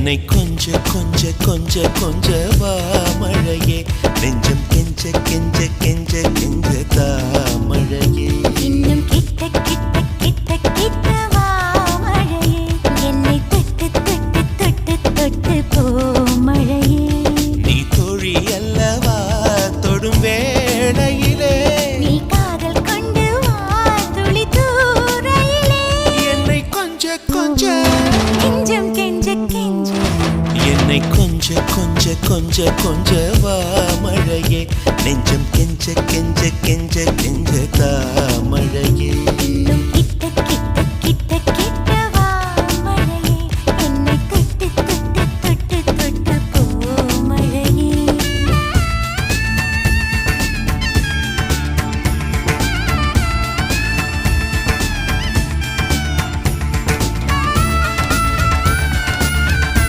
என்னை கொஞ்ச கொஞ்ச கொஞ்ச கொஞ்ச வா மழையே நெஞ்சம் கெஞ்ச கெஞ்ச கெஞ்ச கெஞ்ச தா மழையே இன்னும் கிட்ட கிட்ட கிட்ட கிட்ட வா மழையே என்னை தொட்டு தொட்டு தொட்டு தொட்டு போ மழையே நீ தோழி அல்லவா தொடும் வேளையிலே நீ காதல் கொண்டு வா துளி தூரையிலே என்னை கொஞ்ச கொஞ்ச கெஞ்சம் கெஞ்ச கெஞ்ச என்னை கொஞ்ச கொஞ்ச கொஞ்ச கொஞ்ச வா மழையே நெஞ்சம் கெஞ்ச கெஞ்ச கெஞ்ச கெஞ்ச தா மழையே இன்னும் கிட்ட கிட்ட